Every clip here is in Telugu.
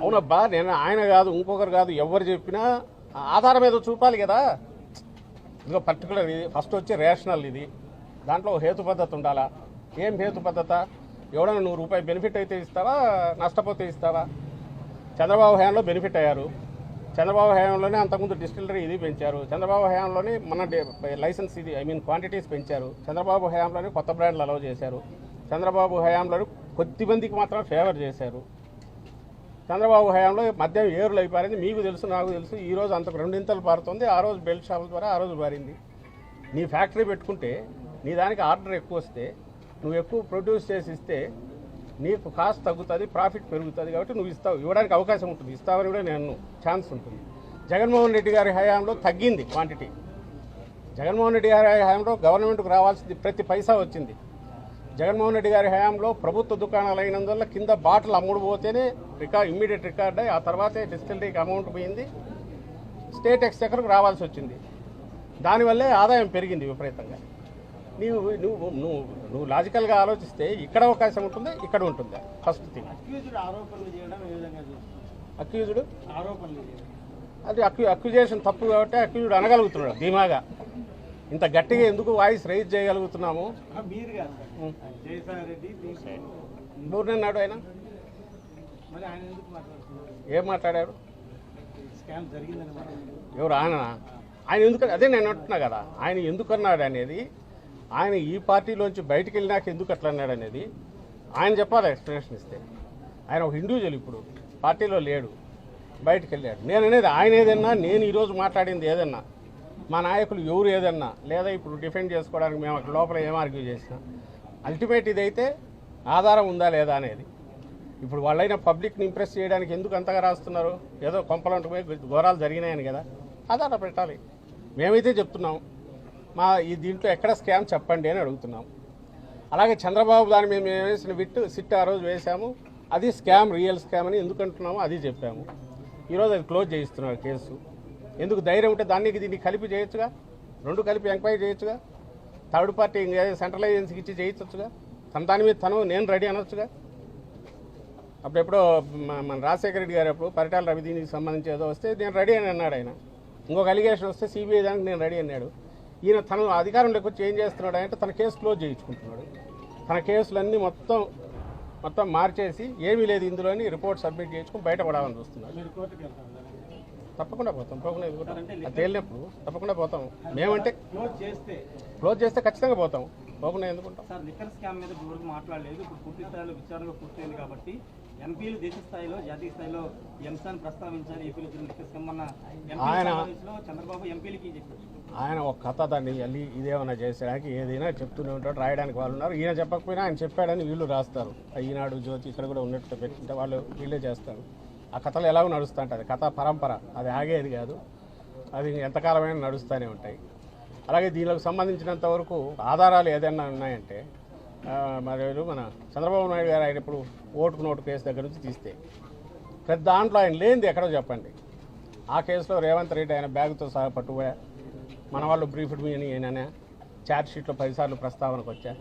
అవునబ్బా, నేను ఆయన కాదు ఇంకొకరు కాదు ఎవరు చెప్పినా ఆధారం ఏదో చూపాలి కదా. ఇదిగో పర్టికులర్ ఇది ఫస్ట్ వచ్చి రేషనల్ ఇది, దాంట్లో హేతు పద్ధతి ఉండాలా. ఏం హేతు పద్ధత? ఎవడన్నా ₹100 బెనిఫిట్ అయితే ఇస్తావా, నష్టపోతే ఇస్తావా? చంద్రబాబు హయాంలో బెనిఫిట్ అయ్యారు, చంద్రబాబు హయాంలోనే అంతకుముందు డిస్టిలరీ ఇది పెంచారు, చంద్రబాబు హయాంలోనే మన లైసెన్స్ ఇది క్వాంటిటీస్ పెంచారు, చంద్రబాబు హయాంలోనే కొత్త బ్రాండ్లు అలౌ చేశారు, చంద్రబాబు హయాంలో కొద్దిమందికి మాత్రం ఫేవర్ చేశారు. చంద్రబాబు హయాంలో మద్యం ఏరులు అయిపోయింది, మీకు తెలుసు నాకు తెలుసు. ఈ రోజు అంతకు రెండింతలు పారుతుంది, ఆ రోజు బెల్ట్ షాపుల ద్వారా ఆ రోజు పారింది. నీ ఫ్యాక్టరీ పెట్టుకుంటే నీ దానికి ఆర్డర్ ఎక్కువ వస్తే నువ్వు ఎక్కువ ప్రొడ్యూస్ చేసి ఇస్తే నీకు కాస్ట్ తగ్గుతుంది, ప్రాఫిట్ పెరుగుతుంది. కాబట్టి నువ్వు ఇస్తావు, ఇవ్వడానికి అవకాశం ఉంటుంది, ఇస్తావని కూడా నేను ఛాన్స్ ఉంటుంది. జగన్మోహన్ రెడ్డి గారి హయాంలో తగ్గింది క్వాంటిటీ. జగన్మోహన్ రెడ్డి గారి హయాంలో గవర్నమెంట్కు రావాల్సింది ప్రతి పైసా వచ్చింది. జగన్మోహన్ రెడ్డి గారి హయాంలో ప్రభుత్వ దుకాణాలు అయినందువల్ల కింద బాటిల్ అమ్ముడుపోతేనే ఇమ్మీడియట్ రికార్డ్ అయ్యి ఆ తర్వాతే డిస్టిలరీకి అమౌంట్ పోయింది, స్టేట్ ఎక్స్చెకర్కు రావాల్సి వచ్చింది. దానివల్లే ఆదాయం పెరిగింది విపరీతంగా. నువ్వు లాజికల్గా ఆలోచిస్తే ఇక్కడ అవకాశం ఉంటుంది, ఇక్కడ ఉంటుంది. ఫస్ట్ థింగ్ అక్యూజ్డ్ అది అక్యూజేషన్ తప్పు కాబట్టి అక్యూజ్డ్ అనగలుగుతున్నాడు ధీమాగా. ఇంత గట్టిగా ఎందుకు వాయిస్ రైజ్ చేయగలుగుతున్నాము? ఎవరినన్నాడు ఆయన? ఏం మాట్లాడారు? ఎవరు ఆయన? ఆయన ఎందుకు? అదే నేను అంటున్నా కదా, ఆయన ఎందుకన్నాడు అనేది, ఆయన ఈ పార్టీలోంచి బయటికి వెళ్ళినాక ఎందుకు అట్లా అన్నాడు అనేది ఆయన చెప్పాలి, ఎక్స్ప్లెనేషన్ ఇస్తే. ఆయన ఒక ఇండివిజువల్, ఇప్పుడు పార్టీలో లేడు, బయటికి వెళ్ళాడు. నేను అనేది ఆయన ఏదన్నా, నేను ఈరోజు మాట్లాడింది ఏదన్నా, మా నాయకులు ఎవరు ఏదన్నా, లేదా ఇప్పుడు డిఫెండ్ చేసుకోవడానికి మేము అక్కడ లోపల ఏం ఆర్గ్యూ చేసినా, అల్టిమేట్ ఇదైతే ఆధారం ఉందా లేదా అనేది. ఇప్పుడు వాళ్ళైనా పబ్లిక్ని ఇంప్రెస్ చేయడానికి ఎందుకు అంతగా రాస్తున్నారు? ఏదో కొంపలంటు పోయి ఘోరాలు జరిగినాయని కదా, ఆధారం పెట్టాలి. మేమైతే చెప్తున్నాం, ఈ దీంట్లో ఎక్కడ స్కామ్ చెప్పండి అని అడుగుతున్నాం. అలాగే చంద్రబాబు దాని మీద మేము వేసిన సిట్ ఆ రోజు వేసాము, అది స్కామ్, రియల్ స్కామ్ అని ఎందుకు అంటున్నామో అది చెప్పాము. ఈరోజు అది క్లోజ్ చేయిస్తున్నారు కేసు. ఎందుకు? ధైర్యం ఉంటే దీన్ని కలిపి చేయొచ్చుగా, రెండు కలిపి ఎంక్వైరీ చేయొచ్చుగా, థర్డ్ పార్టీ సెంట్రల్ ఏజెన్సీకి ఇచ్చి చేయించవచ్చుగా, దాని మీద నేను రెడీ అనొచ్చుగా. అప్పుడెప్పుడో మన రాజశేఖర రెడ్డి గారు అప్పుడు పరిటాల రవి దీనికి సంబంధించి ఏదో వస్తే నేను రెడీ అని అన్నాడు ఆయన. ఇంకొక అలిగేషన్ వస్తే సిబిఐ దానికి నేను రెడీ అన్నాడు. ఈయన తన అధికారంలోకి వచ్చి ఏం చేస్తున్నాడు అంటే తన కేసు క్లోజ్ చేయించుకుంటున్నాడు. తన కేసులన్నీ మొత్తం మార్చేసి ఏమీ లేదు ఇందులోని రిపోర్ట్ సబ్మిట్ చేసుకుని బయటపడాలని చూస్తున్నాడు. తప్పకుండా పోతాం, పోకుండా తేలినప్పుడు తప్పకుండా పోతాం. మేమంటే క్లోజ్ చేస్తే ఖచ్చితంగా పోతాం, పోకుండా ఎందుకుంటాం. సార్, లిక్కర్ స్కామ్ మీద ఇప్పటివరకు మాట్లాడలేదు. ఇప్పుడు పూర్తి స్థాయిలో విచారణ పూర్తయింది కాబట్టి ఎంపీలు దేశ స్థాయిలో, జాతీయ స్థాయిలో ఈ అంశాన్ని ప్రస్తావించారు. ఏపీలో లిక్కర్ స్కామ్ అన్న చంద్రబాబు ఎంపీలకి చెప్పారు. ఆయన ఒక కథ దాన్ని వెళ్ళి ఇదేమన్నా చేసేయడానికి ఏదైనా చెప్తూనే ఉంటాడు, రాయడానికి వాళ్ళు ఉన్నారు. ఈయన చెప్పకపోయినా ఆయన చెప్పాడని వీళ్ళు రాస్తారు. ఈనాడు, జ్యోతి ఇక్కడ కూడా ఉన్నట్టు పెట్టుకుంటే వీళ్ళే చేస్తారు. ఆ కథలు ఎలాగో నడుస్తూ ఉంటుంది, కథ పరంపర, అది ఆగేది కాదు, అది ఎంతకాలమైనా నడుస్తూనే ఉంటాయి. అలాగే దీనికి సంబంధించినంత వరకు ఆధారాలు ఏదైనా ఉన్నాయంటే మరి మన చంద్రబాబు నాయుడు గారు ఆయన ఇప్పుడు ఓటుకు నోటు కేసు దగ్గర నుంచి తీస్తే ప్రతి దాంట్లో ఆయన లేనిది ఎక్కడో చెప్పండి. ఆ కేసులో రేవంత్ రెడ్డి ఆయన బ్యాగ్తో సహా పట్టుపోయా, మన వాళ్ళు బ్రీఫ్డ్ మీ అని ఏమైనా ఛార్జ్షీట్లో 10 సార్లు ప్రస్తావనకు వచ్చా.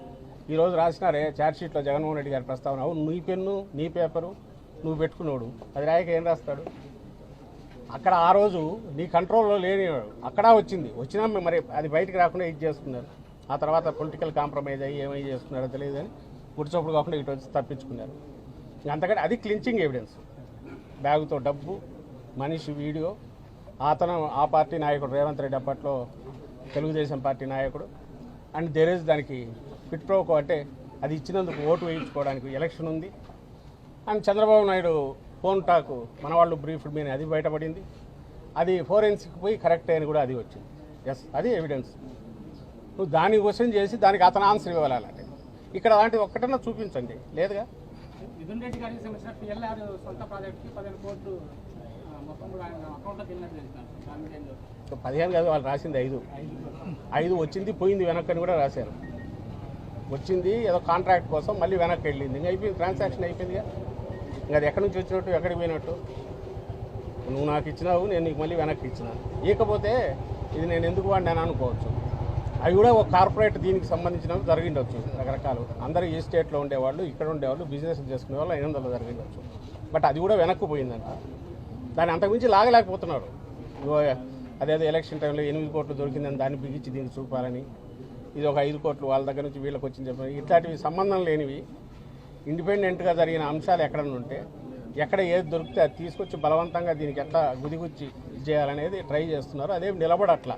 ఈరోజు రాసినారే ఛార్జ్షీట్లో జగన్మోహన్ రెడ్డి గారి ప్రస్తావన, అవును నీ పెన్ను నీ పేపరు నువ్వు పెట్టుకున్నాడు, అది రాయక ఏం రాస్తాడు? అక్కడ ఆ రోజు నీ కంట్రోల్లో లేని అక్కడ వచ్చినా మరి అది బయటికి రాకుండా ఇది చేసుకున్నారు. ఆ తర్వాత పొలిటికల్ కాంప్రమైజ్ అయ్యి ఏమై చేసుకున్నారో తెలియదు అని గుడిచప్పుడు కాకుండా ఇటు వచ్చి తప్పించుకున్నారు. అంతకంటే అది క్లించింగ్ ఎవిడెన్స్. బ్యాగుతో డబ్బు, మనిషి వీడియో, అతను ఆ పార్టీ నాయకుడు రేవంత్ రెడ్డి అప్పట్లో తెలుగుదేశం పార్టీ నాయకుడు. అండ్ దేరేజ్ దానికి ఫిట్ ప్రోకో అంటే అది ఇచ్చినందుకు ఓటు వేయించుకోవడానికి ఎలక్షన్ ఉంది. And Chandrababu Naidu phone talk మన వాళ్ళు బ్రీఫ్డ్ మీద అది బయటపడింది. అది ఫోరెన్సిక్ పోయి కరెక్ట్ అని కూడా అది వచ్చింది. ఎస్, అది ఎవిడెన్స్. నువ్వు దాన్ని క్వశ్చన్ చేసి దానికి అతను ఆన్సర్ ఇవ్వాలంటే ఇక్కడ అలాంటిది ఒక్కటన్నా చూపించండి, లేదుగా. మిథున్ రెడ్డి గారికి సంబంధించిన పిఎల్ఆర్ సొంత ప్రాజెక్టుకి 15 కోట్లు మొత్తం కూడా ఆయన అకౌంట్లో తిన్నట్టు తెలుసు. 15 కాదు, వాళ్ళు రాసింది 5 వచ్చింది, పోయింది వెనక్కి అని కూడా రాశారు. వచ్చింది ఏదో కాంట్రాక్ట్ కోసం, మళ్ళీ వెనక్కి వెళ్ళింది, ఇంకా అయిపోయింది, ట్రాన్సాక్షన్ అయిపోయిందిగా. ఇంకా అది ఎక్కడి నుంచి వచ్చినట్టు, ఎక్కడికి పోయినట్టు? నువ్వు నాకు ఇచ్చినావు, నేను నీకు మళ్ళీ వెనక్కి ఇచ్చిన. ఇకపోతే ఇది నేను ఎందుకు వాడినాను అనుకోవచ్చు. అవి కూడా ఒక కార్పొరేట్ దీనికి సంబంధించినవి జరిగిండొచ్చు రకరకాలు. అందరూ ఈ స్టేట్లో ఉండేవాళ్ళు, ఇక్కడ ఉండేవాళ్ళు, బిజినెస్ చేసుకునే వాళ్ళు 500 జరిగిండొచ్చు. బట్ అది కూడా వెనక్కు పోయిందంట. దాన్ని అంతకుమించి లాగలేకపోతున్నారు. ఇగో అదేదో ఎలక్షన్ టైంలో 8 కోట్లు దొరికిందని దాన్ని బిగించి దీన్ని చూపాలని, ఇది ఒక 5 కోట్లు వాళ్ళ దగ్గర నుంచి వీళ్ళకి వచ్చింది చెప్పాలి. ఇట్లాంటివి సంబంధం లేనివి ఇండిపెండెంట్గా జరిగిన అంశాలు ఎక్కడన్నా ఉంటే ఎక్కడ ఏది దొరికితే అది తీసుకొచ్చి బలవంతంగా దీనికి ఎట్లా గుదిగుచ్చి చేయాలనేది ట్రై చేస్తున్నారు. అదేం నిలబడట్లా,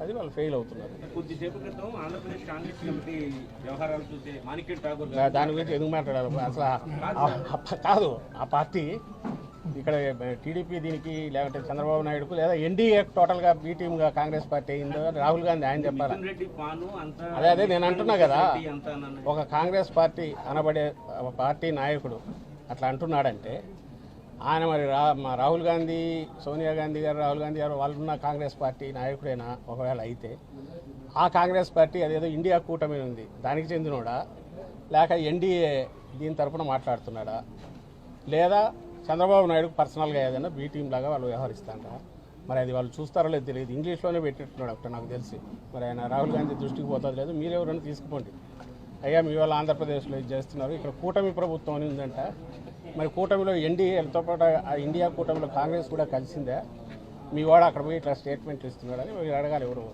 అది వాళ్ళు ఫెయిల్ అవుతున్నారు. కొద్దిసేపు క్రితం ఆంధ్రప్రదేశ్ కాంగ్రెస్ కమిటీ వ్యవహారాలు చూసే మాణిక్యం ఠాగూర్ దాని గురించి ఎందుకు మాట్లాడాలి అసలు? కాదు, ఆ పార్టీ ఇక్కడ టీడీపీ దీనికి లేకపోతే చంద్రబాబు నాయుడుకు లేదా ఎన్డీఏ టోటల్గా బీ టీమ్గా కాంగ్రెస్ పార్టీ అయిందో రాహుల్ గాంధీ ఆయన చెప్పాలి. అదే నేను అంటున్నా కదా, ఒక కాంగ్రెస్ పార్టీ అనబడే ఒక పార్టీ నాయకుడు అట్లా అంటున్నాడంటే ఆయన మరి రాహుల్ గాంధీ, సోనియా గాంధీ గారు, రాహుల్ గాంధీ గారు వాళ్ళున్న కాంగ్రెస్ పార్టీ నాయకుడైనా ఒకవేళ అయితే ఆ కాంగ్రెస్ పార్టీ అదేదో ఇండియా కూటమి ఉంది దానికి చెందినోడా, లేక ఎన్డీఏ దీని తరఫున మాట్లాడుతున్నాడా, లేదా చంద్రబాబు నాయుడుకు పర్సనల్గా ఏదైనా బీ టీం లాగా వాళ్ళు వ్యవహరిస్తారా? మరి అది వాళ్ళు చూస్తారో లేదు తెలియదు. ఇంగ్లీష్లోనే పెట్టిట్టున్నాడు ఒకటి నాకు తెలిసి. మరి ఆయన రాహుల్ గాంధీ దృష్టికి పోతుంది లేదు. మీరెవరైనా తీసుకుపోండి, అయ్యా మీ వాళ్ళు ఆంధ్రప్రదేశ్లో ఇది చేస్తున్నారు, ఇక్కడ కూటమి ప్రభుత్వం అని ఉందంట. మరి కూటమిలో ఎన్డీఏతో పాటు ఆ ఇండియా కూటమిలో కాంగ్రెస్ కూడా కలిసిందే, మీ వాడు అక్కడ పోయి ఇట్లా స్టేట్మెంట్ ఇస్తున్నాడని మీరు అడగాలి ఎవరు.